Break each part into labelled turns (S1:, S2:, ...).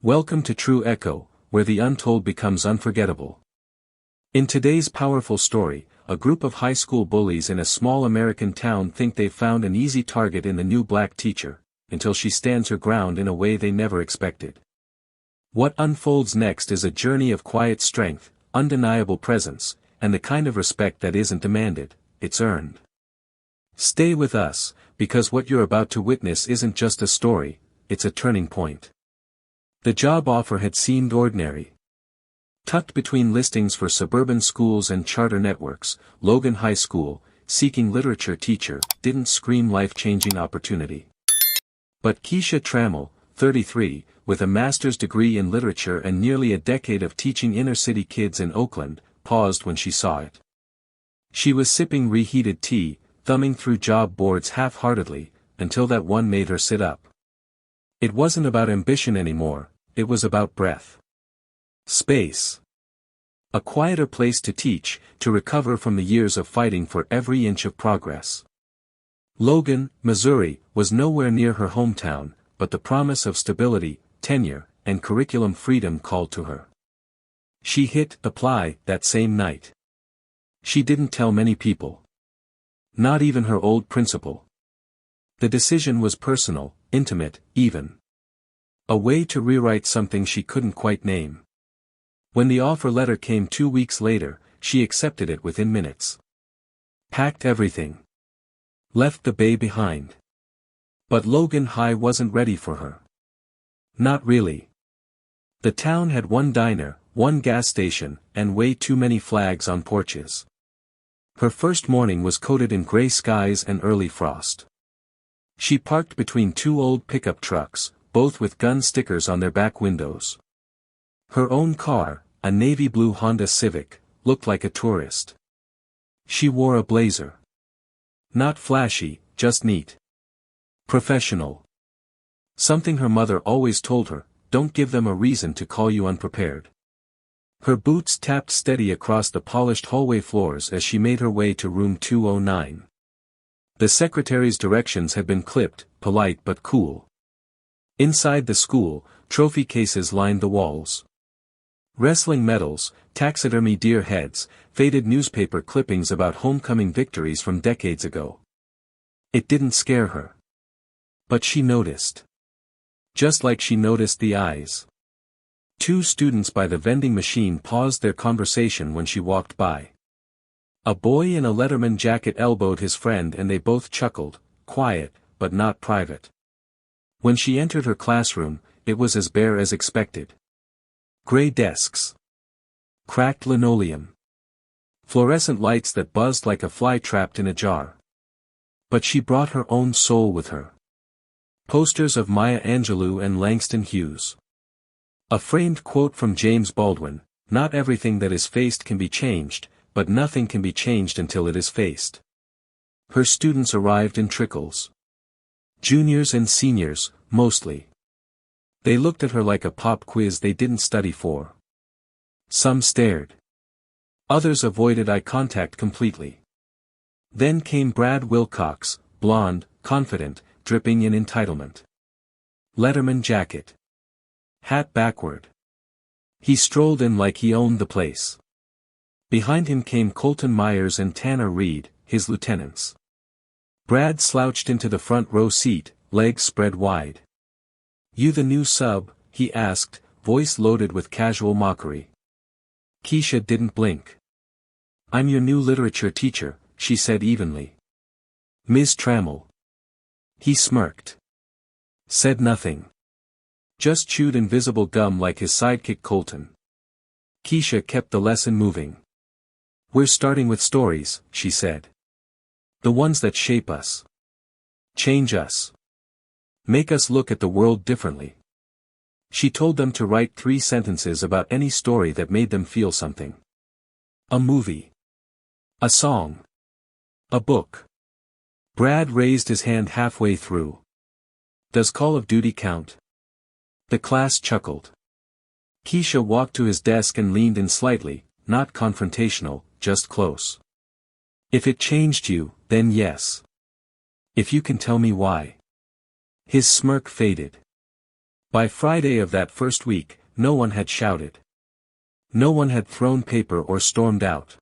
S1: Welcome to True Echo, where the untold becomes unforgettable. In today's powerful story, a group of high school bullies in a small American town think they've found an easy target in the new black teacher, until she stands her ground in a way they never expected. What unfolds next is a journey of quiet strength, undeniable presence, and the kind of respect that isn't demanded, it's earned. Stay with us, because what you're about to witness isn't just a story, it's a turning point. The job offer had seemed ordinary. Tucked between listings for suburban schools and charter networks, Logan High School, seeking literature teacher, didn't scream life-changing opportunity. But Keisha Trammell, 33, with a master's degree in literature and nearly a decade of teaching inner-city kids in Oakland, paused when she saw it. She was sipping reheated tea, thumbing through job boards half-heartedly, until that one made her sit up. It wasn't about ambition anymore, it was about breath. Space. A quieter place to teach, to recover from the years of fighting for every inch of progress. Logan, Missouri, was nowhere near her hometown, but the promise of stability, tenure, and curriculum freedom called to her. She hit apply that same night. She didn't tell many people. Not even her old principal. The decision was personal, intimate, even. A way to rewrite something she couldn't quite name. When the offer letter came 2 weeks later, she accepted it within minutes. Packed everything. Left the bay behind. But Logan High wasn't ready for her. Not really. The town had one diner, one gas station, and way too many flags on porches. Her first morning was coated in gray skies and early frost. She parked between 2 old pickup trucks, both with gun stickers on their back windows. Her own car, a navy blue Honda Civic, looked like a tourist. She wore a blazer. Not flashy, just neat. Professional. Something her mother always told her, don't give them a reason to call you unprepared. Her boots tapped steady across the polished hallway floors as she made her way to room 209. The secretary's directions had been clipped, polite but cool. Inside the school, trophy cases lined the walls. Wrestling medals, taxidermy deer heads, faded newspaper clippings about homecoming victories from decades ago. It didn't scare her. But she noticed. Just like she noticed the eyes. 2 students by the vending machine paused their conversation when she walked by. A boy in a Letterman jacket elbowed his friend and they both chuckled, quiet, but not private. When she entered her classroom, it was as bare as expected. Gray desks. Cracked linoleum. Fluorescent lights that buzzed like a fly trapped in a jar. But she brought her own soul with her. Posters of Maya Angelou and Langston Hughes. A framed quote from James Baldwin, "Not everything that is faced can be changed, but nothing can be changed until it is faced." Her students arrived in trickles. Juniors and seniors, mostly. They looked at her like a pop quiz they didn't study for. Some stared. Others avoided eye contact completely. Then came Brad Wilcox, blonde, confident, dripping in entitlement. Letterman jacket. Hat backward. He strolled in like he owned the place. Behind him came Colton Myers and Tanner Reed, his lieutenants. Brad slouched into the front row seat, legs spread wide. "You the new sub?" he asked, voice loaded with casual mockery. Keisha didn't blink. "I'm your new literature teacher," she said evenly. "Ms. Trammell." He smirked. Said nothing. Just chewed invisible gum like his sidekick Colton. Keisha kept the lesson moving. "We're starting with stories," she said. "The ones that shape us. Change us. Make us look at the world differently." She told them to write 3 sentences about any story that made them feel something. A movie. A song. A book. Brad raised his hand halfway through. "Does Call of Duty count?" The class chuckled. Keisha walked to his desk and leaned in slightly, not confrontational, just close. "If it changed you, then yes. If you can tell me why." His smirk faded. By Friday of that first week, no one had shouted. No one had thrown paper or stormed out.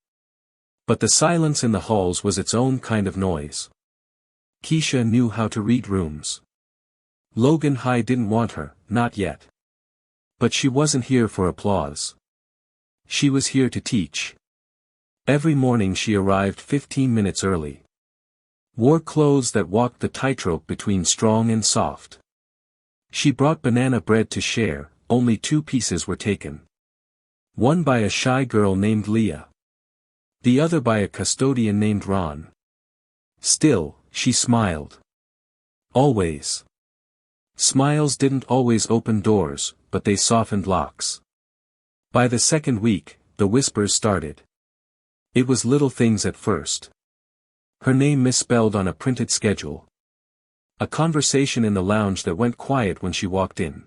S1: But the silence in the halls was its own kind of noise. Keisha knew how to read rooms. Logan High didn't want her, not yet. But she wasn't here for applause. She was here to teach. Every morning she arrived 15 minutes early. Wore clothes that walked the tightrope between strong and soft. She brought banana bread to share, only 2 pieces were taken. One by a shy girl named Leah. The other by a custodian named Ron. Still, she smiled. Always. Smiles didn't always open doors, but they softened locks. By the second week, the whispers started. It was little things at first. Her name misspelled on a printed schedule. A conversation in the lounge that went quiet when she walked in.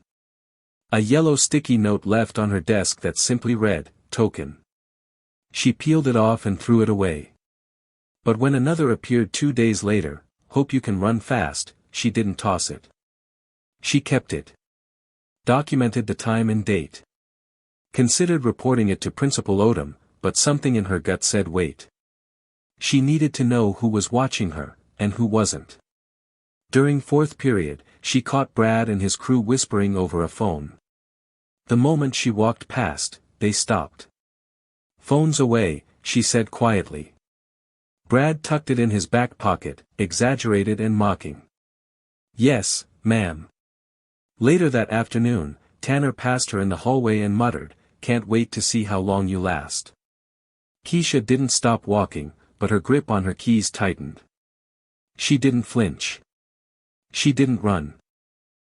S1: A yellow sticky note left on her desk that simply read, "Token." She peeled it off and threw it away. But when another appeared 2 days later, "Hope you can run fast," she didn't toss it. She kept it. Documented the time and date. Considered reporting it to Principal Odom, but something in her gut said wait. She needed to know who was watching her, and who wasn't. During 4th period, she caught Brad and his crew whispering over a phone. The moment she walked past, they stopped. "Phone's away," she said quietly. Brad tucked it in his back pocket, exaggerated and mocking. "Yes, ma'am." Later that afternoon, Tanner passed her in the hallway and muttered, "Can't wait to see how long you last." Keisha didn't stop walking, but her grip on her keys tightened. She didn't flinch. She didn't run.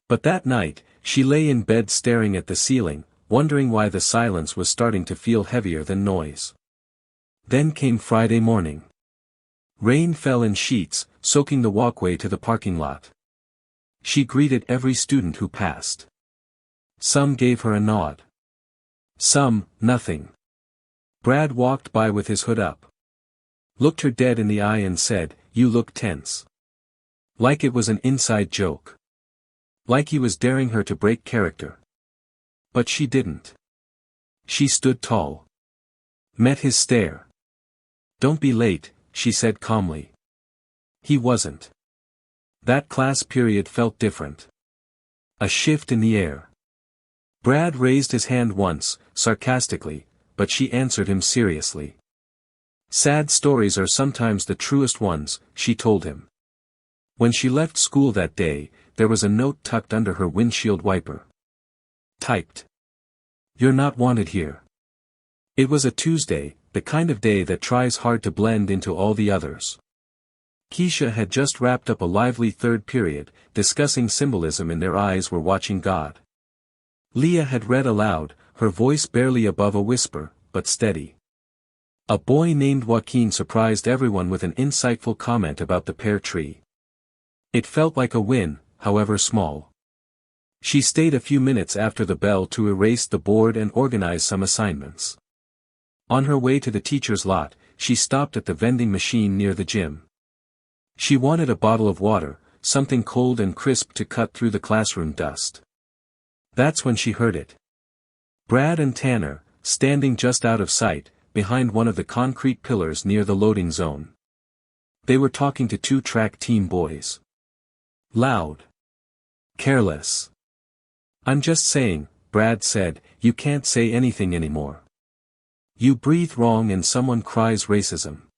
S1: But that night, she lay in bed staring at the ceiling, wondering why the silence was starting to feel heavier than noise. Then came Friday morning. Rain fell in sheets, soaking the walkway to the parking lot. She greeted every student who passed. Some gave her a nod. Some, nothing. Brad walked by with his hood up. Looked her dead in the eye and said, "You look tense." Like it was an inside joke. Like he was daring her to break character. But she didn't. She stood tall. Met his stare. "Don't be late," she said calmly. He wasn't. That class period felt different. A shift in the air. Brad raised his hand once, sarcastically, but she answered him seriously. "Sad stories are sometimes the truest ones," she told him. When she left school that day, there was a note tucked under her windshield wiper. Typed. "You're not wanted here." It was a Tuesday, the kind of day that tries hard to blend into all the others. Keisha had just wrapped up a lively 3rd period, discussing symbolism in Their Eyes Were Watching God. Leah had read aloud, her voice barely above a whisper, but steady. A boy named Joaquin surprised everyone with an insightful comment about the pear tree. It felt like a win, however small. She stayed a few minutes after the bell to erase the board and organize some assignments. On her way to the teacher's lot, she stopped at the vending machine near the gym. She wanted a bottle of water, something cold and crisp to cut through the classroom dust. That's when she heard it. Brad and Tanner, standing just out of sight, behind one of the concrete pillars near the loading zone. They were talking to 2 track team boys. Loud. Careless. "I'm just saying," Brad said, "you can't say anything anymore. You breathe wrong and someone cries racism."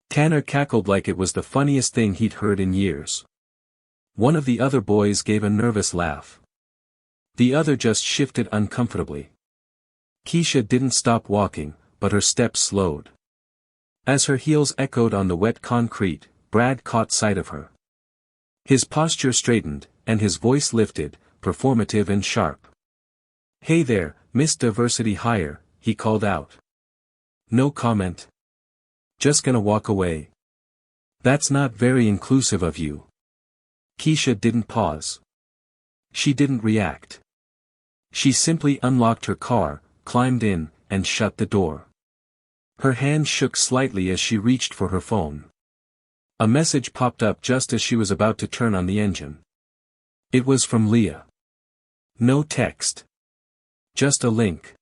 S1: Tanner cackled like it was the funniest thing he'd heard in years. One of the other boys gave a nervous laugh. The other just shifted uncomfortably. Keisha didn't stop walking, but her steps slowed. As her heels echoed on the wet concrete, Brad caught sight of her. His posture straightened, and his voice lifted, performative and sharp. "Hey there, Miss Diversity Hire," he called out. "No comment. Just gonna walk away. That's not very inclusive of you." Keisha didn't pause. She didn't react. She simply unlocked her car, climbed in, and shut the door. Her hand shook slightly as she reached for her phone. A message popped up just as she was about to turn on the engine. It was from Leah. No text. Just a link.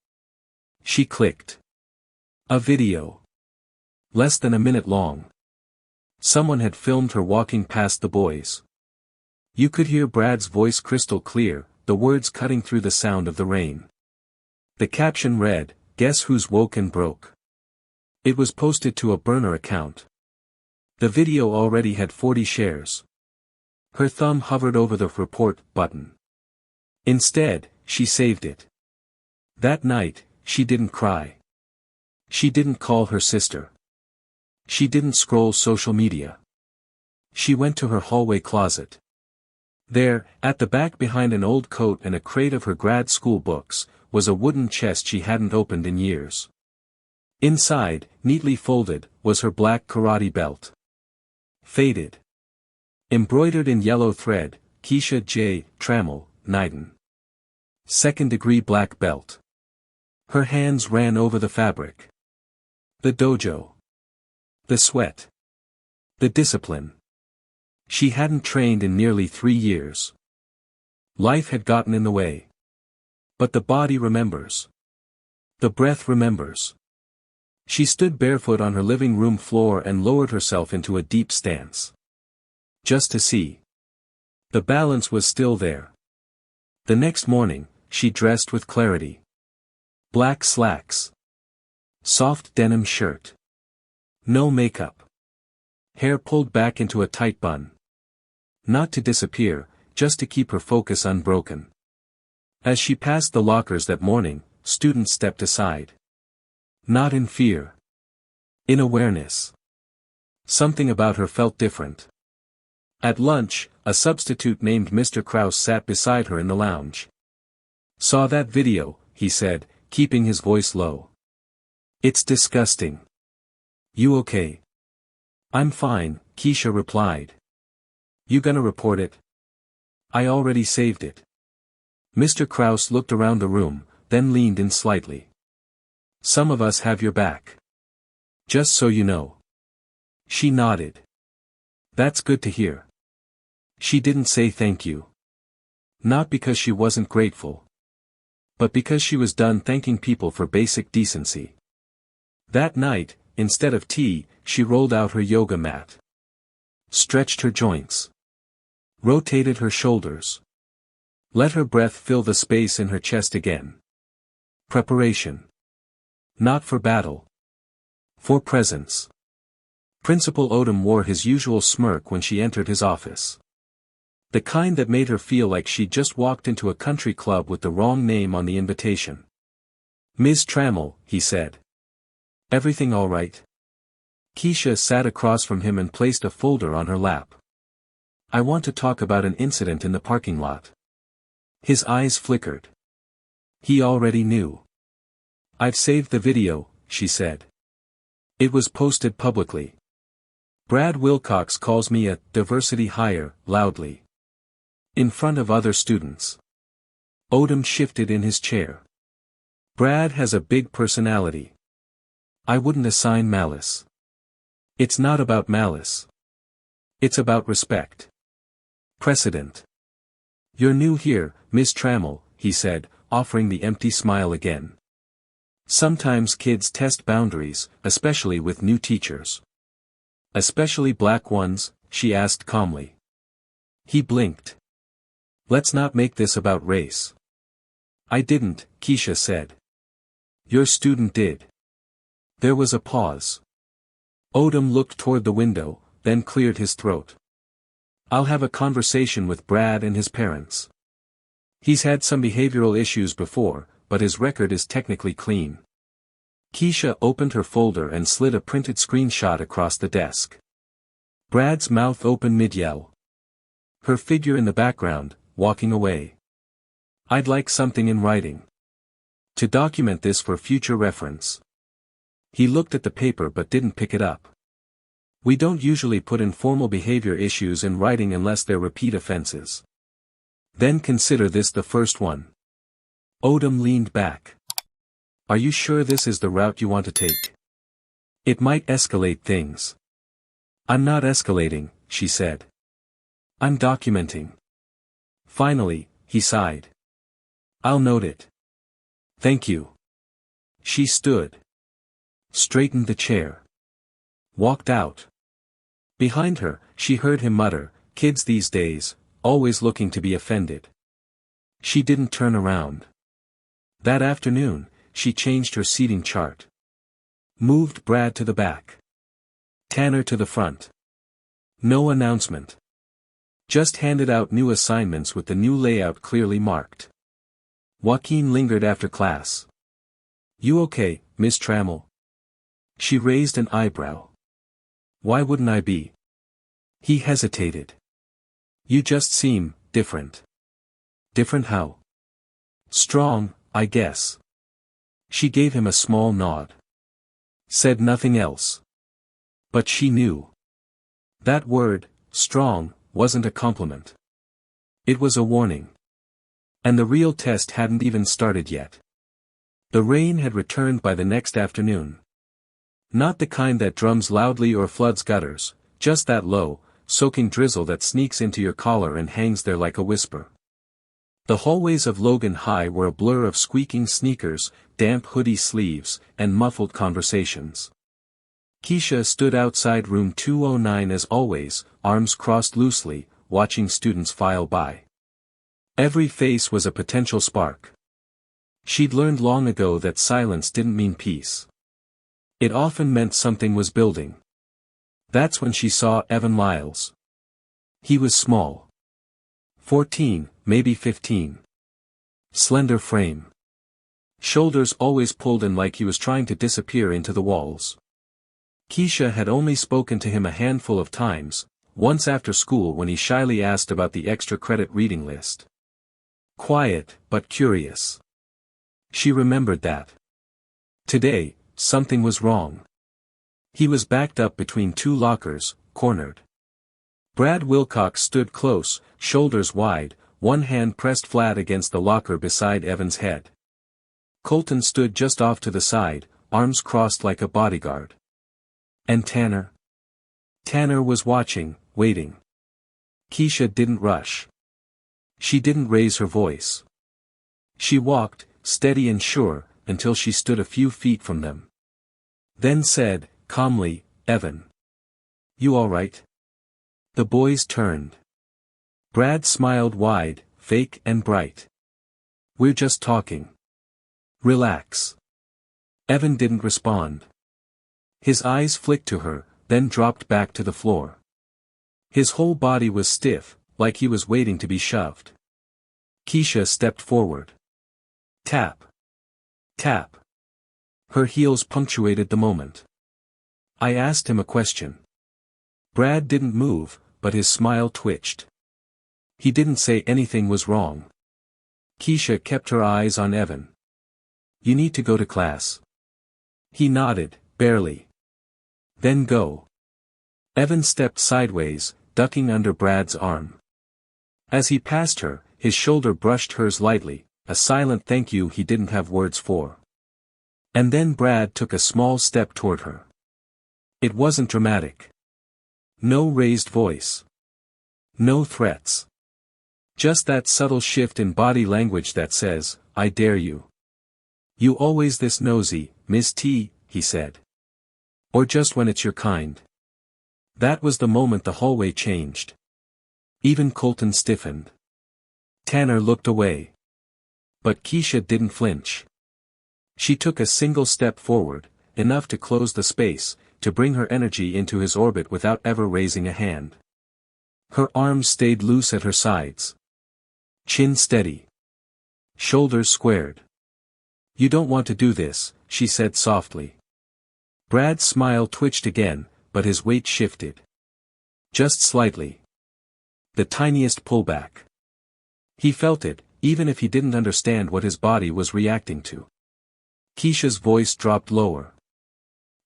S1: She clicked. A video. Less than a minute long. Someone had filmed her walking past the boys. You could hear Brad's voice crystal clear, the words cutting through the sound of the rain. The caption read, "Guess who's woke and broke?" It was posted to a burner account. The video already had 40 shares. Her thumb hovered over the report button. Instead, she saved it. That night, she didn't cry. She didn't call her sister. She didn't scroll social media. She went to her hallway closet. There, at the back behind an old coat and a crate of her grad school books, was a wooden chest she hadn't opened in years. Inside, neatly folded, was her black karate belt. Faded. Embroidered in yellow thread, Keisha J. Trammell, Knighton. Second-degree black belt. Her hands ran over the fabric. The dojo. The sweat. The discipline. She hadn't trained in nearly 3 years. Life had gotten in the way. But the body remembers. The breath remembers. She stood barefoot on her living room floor and lowered herself into a deep stance. Just to see. The balance was still there. The next morning, she dressed with clarity. Black slacks. Soft denim shirt. No makeup. Hair pulled back into a tight bun. Not to disappear, just to keep her focus unbroken. As she passed the lockers that morning, students stepped aside. Not in fear. In awareness. Something about her felt different. At lunch, a substitute named Mr. Krause sat beside her in the lounge. "Saw that video," he said, keeping his voice low. "It's disgusting. You okay?" "I'm fine," Keisha replied. "You gonna report it?" "I already saved it." Mr. Krause looked around the room, then leaned in slightly. "Some of us have your back. Just so you know." She nodded. "That's good to hear." She didn't say thank you. Not because she wasn't grateful. But because she was done thanking people for basic decency. That night, instead of tea, she rolled out her yoga mat. Stretched her joints. Rotated her shoulders. Let her breath fill the space in her chest again. Preparation. Not for battle. For presence. Principal Odom wore his usual smirk when she entered his office. The kind that made her feel like she'd just walked into a country club with the wrong name on the invitation. "Ms. Trammell," he said. "Everything all right?" Keisha sat across from him and placed a folder on her lap. "I want to talk about an incident in the parking lot." His eyes flickered. He already knew. "I've saved the video," she said. "It was posted publicly. Brad Wilcox calls me a diversity hire," loudly. In front of other students. Odom shifted in his chair. "Brad has a big personality. I wouldn't assign malice. It's not about malice. It's about respect. Precedent. You're new here, Miss Trammell," he said, offering the empty smile again. "Sometimes kids test boundaries, especially with new teachers." "Especially black ones?" she asked calmly. He blinked. "Let's not make this about race." "I didn't," Keisha said. "Your student did." There was a pause. Odom looked toward the window, then cleared his throat. "I'll have a conversation with Brad and his parents. He's had some behavioral issues before, but his record is technically clean." Keisha opened her folder and slid a printed screenshot across the desk. Brad's mouth open mid-yell. Her figure in the background, walking away. "I'd like something in writing. To document this for future reference." He looked at the paper but didn't pick it up. "We don't usually put informal behavior issues in writing unless they're repeat offenses. Then consider this the first one." Odom leaned back. "Are you sure this is the route you want to take? It might escalate things." "I'm not escalating," she said. "I'm documenting." Finally, he sighed. I'll note it. Thank you. She stood. Straightened the chair. Walked out. Behind her, she heard him mutter, "Kids these days, always looking to be offended." She didn't turn around. That afternoon, she changed her seating chart. Moved Brad to the back. Tanner to the front. No announcement. Just handed out new assignments with the new layout clearly marked. Joaquin lingered after class. "You okay, Miss Trammell?" She raised an eyebrow. "Why wouldn't I be?" He hesitated. "You just seem different." "Different how?" "Strong, I guess." She gave him a small nod. Said nothing else. But she knew. That word, strong, wasn't a compliment. It was a warning. And the real test hadn't even started yet. The rain had returned by the next afternoon. Not the kind that drums loudly or floods gutters, just that low, soaking drizzle that sneaks into your collar and hangs there like a whisper. The hallways of Logan High were a blur of squeaking sneakers, damp hoodie sleeves, and muffled conversations. Keisha stood outside room 209 as always, arms crossed loosely, watching students file by. Every face was a potential spark. She'd learned long ago that silence didn't mean peace. It often meant something was building. That's when she saw Evan Lyles. He was small. 14, maybe 15. Slender frame. Shoulders always pulled in like he was trying to disappear into the walls. Keisha had only spoken to him a handful of times, once after school when he shyly asked about the extra credit reading list. Quiet, but curious. She remembered that. Today, something was wrong. He was backed up between two lockers, cornered. Brad Wilcox stood close, shoulders wide, one hand pressed flat against the locker beside Evan's head. Colton stood just off to the side, arms crossed like a bodyguard. And Tanner? Tanner was watching, waiting. Keisha didn't rush. She didn't raise her voice. She walked, steady and sure, until she stood a few feet from them. Then said, calmly, "Evan. You all right?" The boys turned. Brad smiled wide, fake and bright. "We're just talking. Relax." Evan didn't respond. His eyes flicked to her, then dropped back to the floor. His whole body was stiff, like he was waiting to be shoved. Keisha stepped forward. Tap. Tap. Her heels punctuated the moment. "I asked him a question." Brad didn't move, but his smile twitched. He didn't say anything was wrong. Keisha kept her eyes on Evan. "You need to go to class." He nodded, barely. "Then go." Evan stepped sideways, ducking under Brad's arm. As he passed her, his shoulder brushed hers lightly, a silent thank you he didn't have words for. And then Brad took a small step toward her. It wasn't dramatic. No raised voice. No threats. Just that subtle shift in body language that says, "I dare you." "You always this nosy, Miss T," he said. "Or just when it's your kind." That was the moment the hallway changed. Even Colton stiffened. Tanner looked away. But Keisha didn't flinch. She took a single step forward, enough to close the space, to bring her energy into his orbit without ever raising a hand. Her arms stayed loose at her sides. Chin steady. Shoulders squared. "You don't want to do this," she said softly. Brad's smile twitched again, but his weight shifted. Just slightly. The tiniest pullback. He felt it, even if he didn't understand what his body was reacting to. Keisha's voice dropped lower.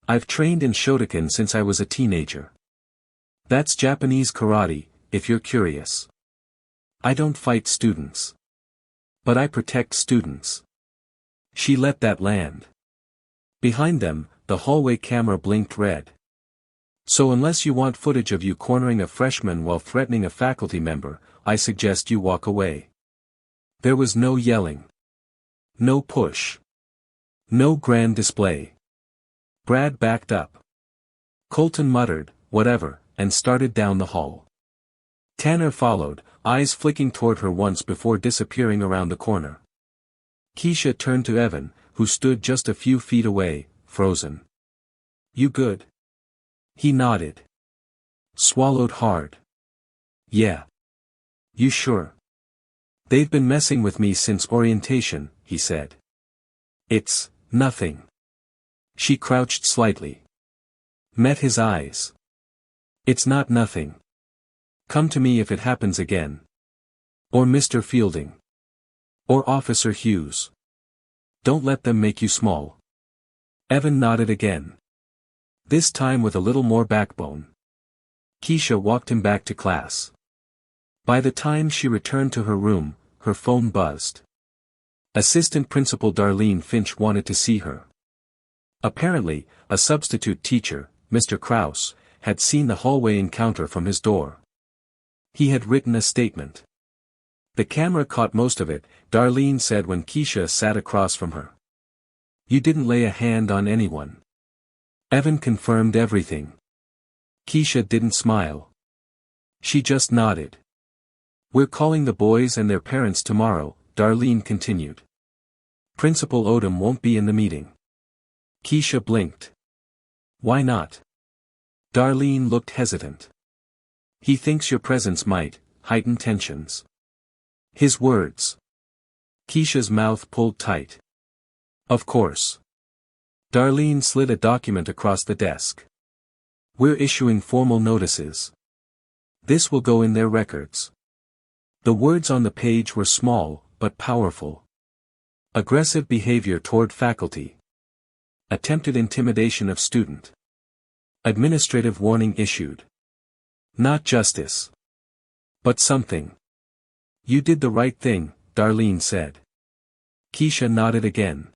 S1: "I've trained in Shotokan since I was a teenager. That's Japanese karate, if you're curious. I don't fight students. But I protect students." She let that land. Behind them, the hallway camera blinked red. "So unless you want footage of you cornering a freshman while threatening a faculty member, I suggest you walk away." There was no yelling. No push. No grand display. Brad backed up. Colton muttered, "Whatever," and started down the hall. Tanner followed, eyes flicking toward her once before disappearing around the corner. Keisha turned to Evan, who stood just a few feet away, frozen. "You good?" He nodded. Swallowed hard. "Yeah. You sure?" "They've been messing with me since orientation," he said. "It's nothing." She crouched slightly. Met his eyes. "It's not nothing. Come to me if it happens again. Or Mr. Fielding. Or Officer Hughes. Don't let them make you small." Evan nodded again. This time with a little more backbone. Keisha walked him back to class. By the time she returned to her room, her phone buzzed. Assistant Principal Darlene Finch wanted to see her. Apparently, a substitute teacher, Mr. Krause, had seen the hallway encounter from his door. He had written a statement. The camera caught most of it, Darlene said when Keisha sat across from her. "You didn't lay a hand on anyone." Evan confirmed everything. Keisha didn't smile. She just nodded. "We're calling the boys and their parents tomorrow," Darlene continued. "Principal Odom won't be in the meeting." Keisha blinked. "Why not?" Darlene looked hesitant. "He thinks your presence might heighten tensions." His words. Keisha's mouth pulled tight. "Of course." Darlene slid a document across the desk. "We're issuing formal notices. This will go in their records." The words on the page were small, but powerful. Aggressive behavior toward faculty. Attempted intimidation of student. Administrative warning issued. Not justice. But something. "You did the right thing," Darlene said. Keisha nodded again.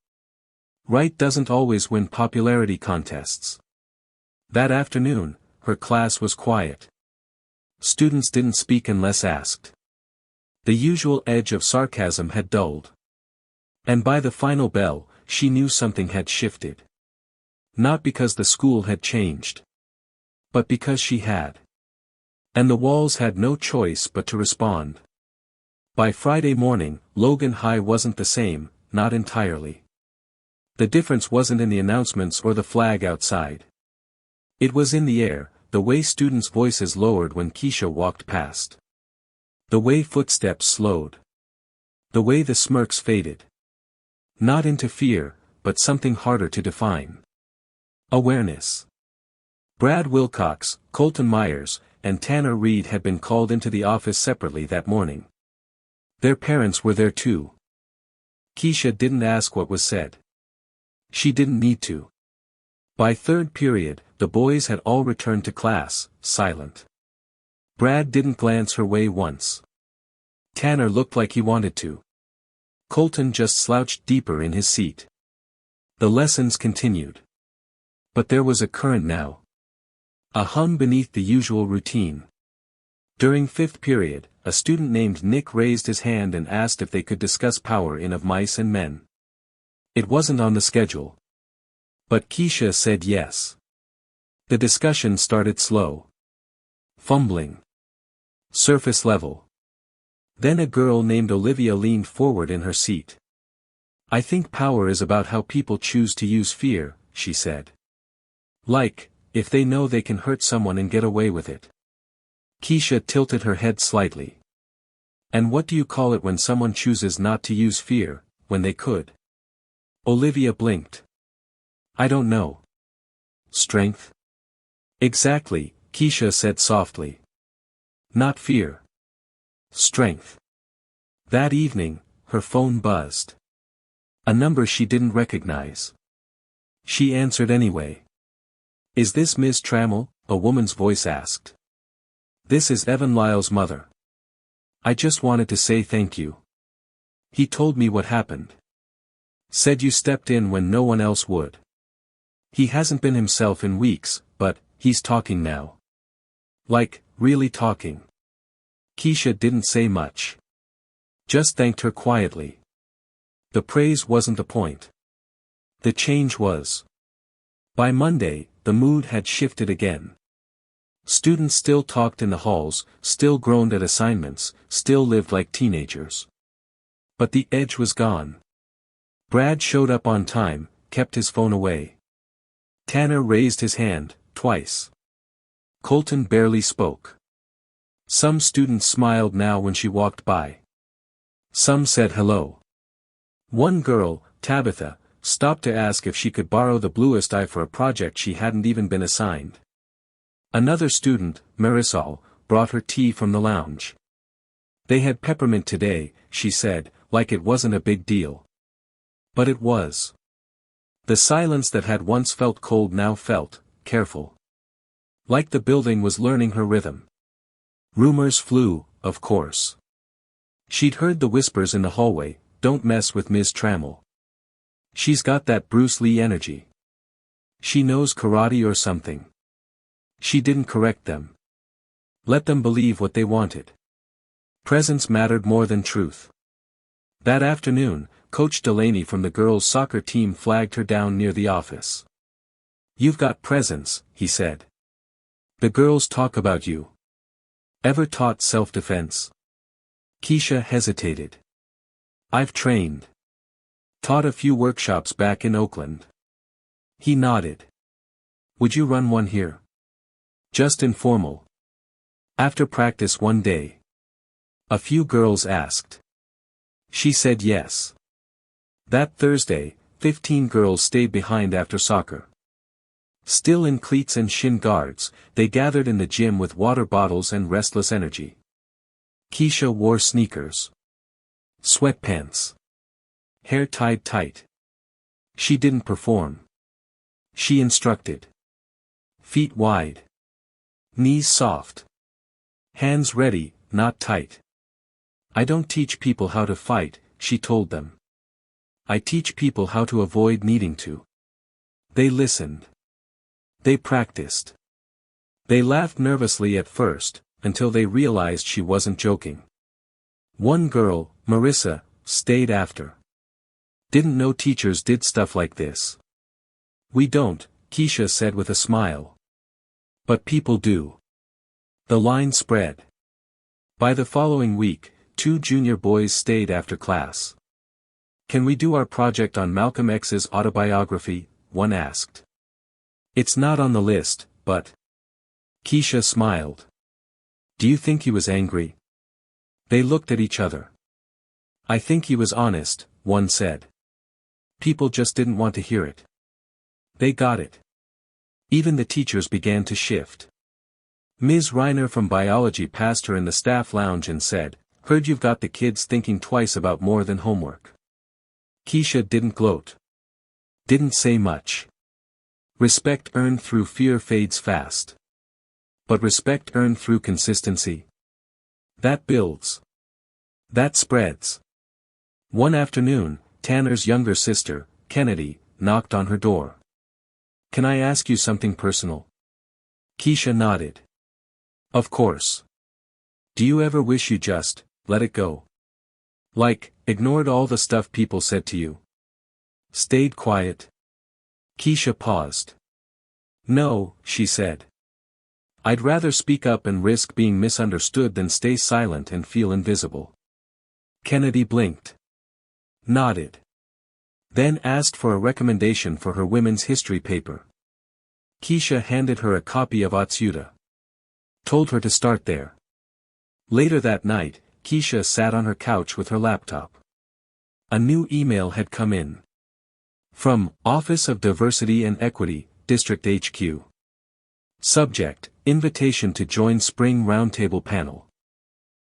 S1: Right doesn't always win popularity contests. That afternoon, her class was quiet. Students didn't speak unless asked. The usual edge of sarcasm had dulled. And by the final bell, she knew something had shifted. Not because the school had changed. But because she had. And the walls had no choice but to respond. By Friday morning, Logan High wasn't the same, not entirely. The difference wasn't in the announcements or the flag outside. It was in the air, the way students' voices lowered when Keisha walked past. The way footsteps slowed. The way the smirks faded. Not into fear, but something harder to define. Awareness. Brad Wilcox, Colton Myers, and Tanner Reed had been called into the office separately that morning. Their parents were there too. Keisha didn't ask what was said. She didn't need to. By third period, the boys had all returned to class, silent. Brad didn't glance her way once. Tanner looked like he wanted to. Colton just slouched deeper in his seat. The lessons continued. But there was a current now. A hum beneath the usual routine. During fifth period, a student named Nick raised his hand and asked if they could discuss power in Of Mice and Men. It wasn't on the schedule. But Keisha said yes. The discussion started slow. Fumbling. Surface level. Then a girl named Olivia leaned forward in her seat. "I think power is about how people choose to use fear," she said. "Like, if they know they can hurt someone and get away with it." Keisha tilted her head slightly. "And what do you call it when someone chooses not to use fear, when they could?" Olivia blinked. "I don't know." "Strength?" "Exactly," Keisha said softly. "Not fear. Strength." That evening, her phone buzzed. A number she didn't recognize. She answered anyway. "Is this Ms. Trammell?" a woman's voice asked. "This is Evan Lyle's mother. I just wanted to say thank you. He told me what happened. Said you stepped in when no one else would. He hasn't been himself in weeks, but he's talking now. Like, really talking." Keisha didn't say much. Just thanked her quietly. The praise wasn't the point. The change was. By Monday, the mood had shifted again. Students still talked in the halls, still groaned at assignments, still lived like teenagers. But the edge was gone. Brad showed up on time, kept his phone away. Tanner raised his hand, twice. Colton barely spoke. Some students smiled now when she walked by. Some said hello. One girl, Tabitha, stopped to ask if she could borrow the bluest eye for a project she hadn't even been assigned. Another student, Marisol, brought her tea from the lounge. They had peppermint today, she said, like it wasn't a big deal. But it was. The silence that had once felt cold now felt careful. Like the building was learning her rhythm. Rumors flew, of course. She'd heard the whispers in the hallway, "Don't mess with Ms. Trammell. She's got that Bruce Lee energy. She knows karate or something." She didn't correct them. Let them believe what they wanted. Presence mattered more than truth. That afternoon, Coach Delaney from the girls' soccer team flagged her down near the office. "You've got presence," he said. "The girls talk about you. Ever taught self-defense?" Keisha hesitated. "I've trained. Taught a few workshops back in Oakland." He nodded. "Would you run one here? Just informal. After practice one day." A few girls asked. She said yes. That Thursday, 15 girls stayed behind after soccer. Still in cleats and shin guards, they gathered in the gym with water bottles and restless energy. Keisha wore sneakers. Sweatpants. Hair tied tight. She didn't perform. She instructed. Feet wide. Knees soft. Hands ready, not tight. "I don't teach people how to fight," she told them. "I teach people how to avoid needing to." They listened. They practiced. They laughed nervously at first, until they realized she wasn't joking. One girl, Marissa, stayed after. "Didn't know teachers did stuff like this." "We don't," Keisha said with a smile. "But people do." The line spread. By the following week, 2 junior boys stayed after class. "Can we do our project on Malcolm X's autobiography?" one asked. "It's not on the list, but..." Keisha smiled. "Do you think he was angry?" They looked at each other. "I think he was honest," one said. "People just didn't want to hear it." They got it. Even the teachers began to shift. Ms. Reiner from biology passed her in the staff lounge and said, "Heard you've got the kids thinking twice about more than homework." Keisha didn't gloat. Didn't say much. Respect earned through fear fades fast. But respect earned through consistency, that builds. That spreads. One afternoon, Tanner's younger sister, Kennedy, knocked on her door. "Can I ask you something personal?" Keisha nodded. "Of course. Do you ever wish you just let it go? Like, ignored all the stuff people said to you? Stayed quiet?" Keisha paused. "No," she said. "I'd rather speak up and risk being misunderstood than stay silent and feel invisible." Kennedy blinked. Nodded. Then asked for a recommendation for her women's history paper. Keisha handed her a copy of Otsuda. Told her to start there. Later that night, Keisha sat on her couch with her laptop. A new email had come in. From Office of Diversity and Equity, District HQ. Subject, Invitation to join Spring Roundtable Panel.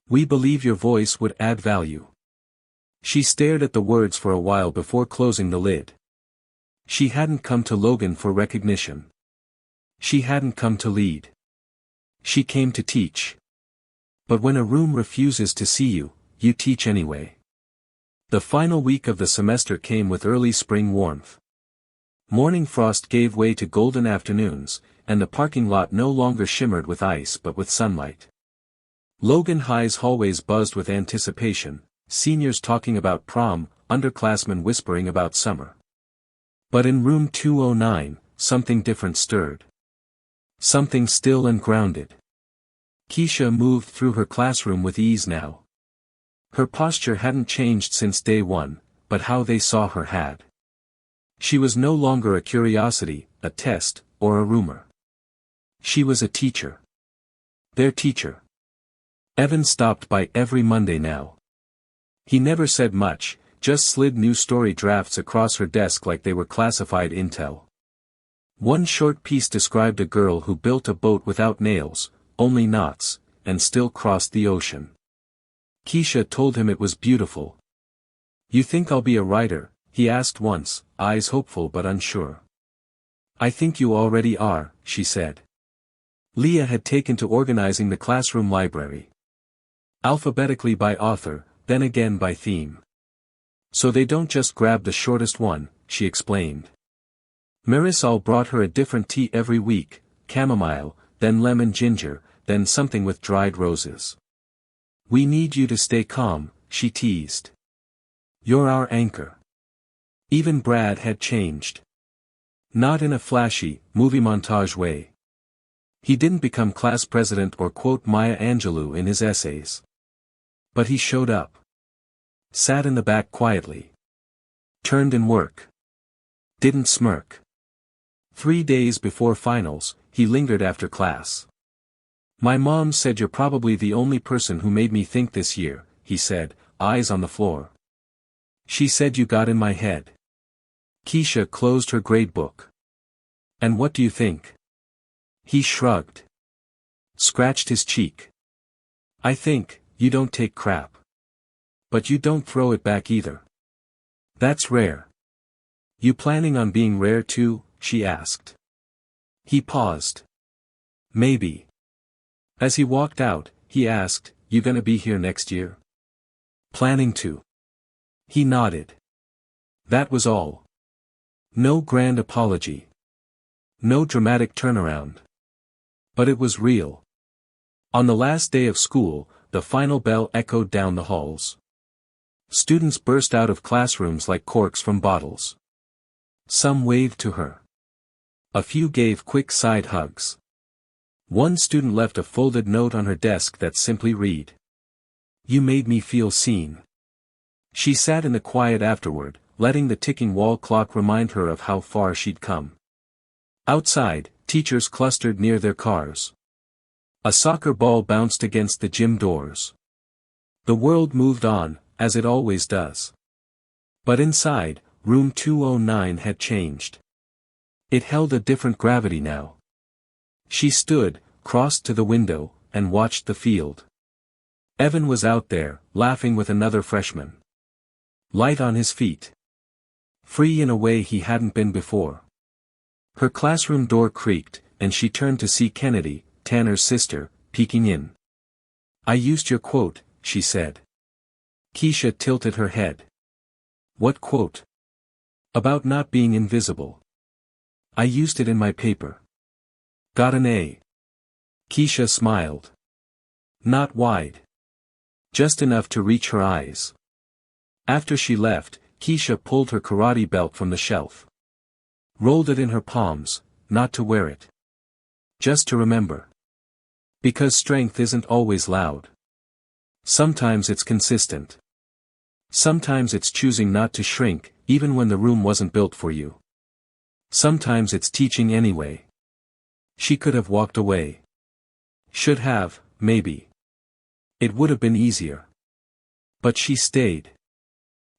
S1: "We believe your voice would add value." She stared at the words for a while before closing the lid. She hadn't come to Logan for recognition. She hadn't come to lead. She came to teach. But when a room refuses to see you, you teach anyway. The final week of the semester came with early spring warmth. Morning frost gave way to golden afternoons, and the parking lot no longer shimmered with ice but with sunlight. Logan High's hallways buzzed with anticipation, seniors talking about prom, underclassmen whispering about summer. But in room 209, something different stirred. Something still and grounded. Keisha moved through her classroom with ease now. Her posture hadn't changed since day one, but how they saw her had. She was no longer a curiosity, a test, or a rumor. She was a teacher. Their teacher. Evan stopped by every Monday now. He never said much, just slid new story drafts across her desk like they were classified intel. One short piece described a girl who built a boat without nails, only knots, and still crossed the ocean. Keisha told him it was beautiful. "You think I'll be a writer?" he asked once, eyes hopeful but unsure. "I think you already are," she said. Leah had taken to organizing the classroom library. Alphabetically by author, then again by theme. "So they don't just grab the shortest one," she explained. Marisol brought her a different tea every week, chamomile, then lemon ginger, then something with dried roses. "We need you to stay calm," she teased. "You're our anchor." Even Brad had changed. Not in a flashy, movie montage way. He didn't become class president or quote Maya Angelou in his essays. But he showed up. Sat in the back quietly. Turned in work. Didn't smirk. 3 days before finals, he lingered after class. "My mom said you're probably the only person who made me think this year," he said, eyes on the floor. "She said you got in my head." Keisha closed her gradebook. "And what do you think?" He shrugged. Scratched his cheek. "I think, you don't take crap. But you don't throw it back either. That's rare." "You planning on being rare too?" she asked. He paused. "Maybe." As he walked out, he asked, "You gonna be here next year?" "Planning to." He nodded. That was all. No grand apology. No dramatic turnaround. But it was real. On the last day of school, the final bell echoed down the halls. Students burst out of classrooms like corks from bottles. Some waved to her. A few gave quick side hugs. One student left a folded note on her desk that simply read, "You made me feel seen." She sat in the quiet afterward, letting the ticking wall clock remind her of how far she'd come. Outside, teachers clustered near their cars. A soccer ball bounced against the gym doors. The world moved on, as it always does. But inside, room 209 had changed. It held a different gravity now. She stood, crossed to the window, and watched the field. Evan was out there, laughing with another freshman. Light on his feet. Free in a way he hadn't been before. Her classroom door creaked, and she turned to see Kennedy, Tanner's sister, peeking in. "I used your quote," she said. Keisha tilted her head. "What quote?" "About not being invisible. I used it in my paper. Got an A." Keisha smiled. Not wide. Just enough to reach her eyes. After she left, Keisha pulled her karate belt from the shelf. Rolled it in her palms, not to wear it. Just to remember. Because strength isn't always loud. Sometimes it's consistent. Sometimes it's choosing not to shrink, even when the room wasn't built for you. Sometimes it's teaching anyway. She could have walked away. Should have, maybe. It would have been easier. But she stayed.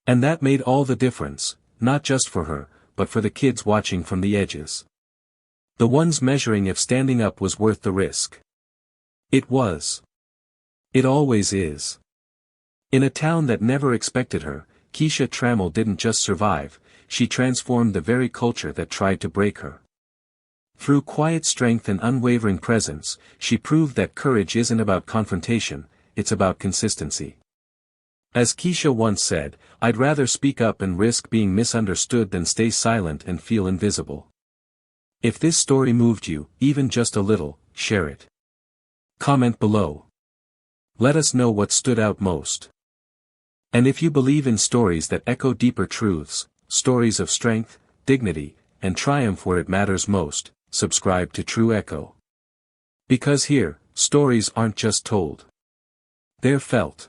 S1: And that made all the difference, not just for her, but for the kids watching from the edges. The ones measuring if standing up was worth the risk. It was. It always is. In a town that never expected her, Keisha Trammell didn't just survive, she transformed the very culture that tried to break her. Through quiet strength and unwavering presence, she proved that courage isn't about confrontation, it's about consistency. As Keisha once said, "I'd rather speak up and risk being misunderstood than stay silent and feel invisible." If this story moved you, even just a little, share it. Comment below. Let us know what stood out most. And if you believe in stories that echo deeper truths, stories of strength, dignity, and triumph where it matters most, subscribe to True Echo. Because here, stories aren't just told. They're felt.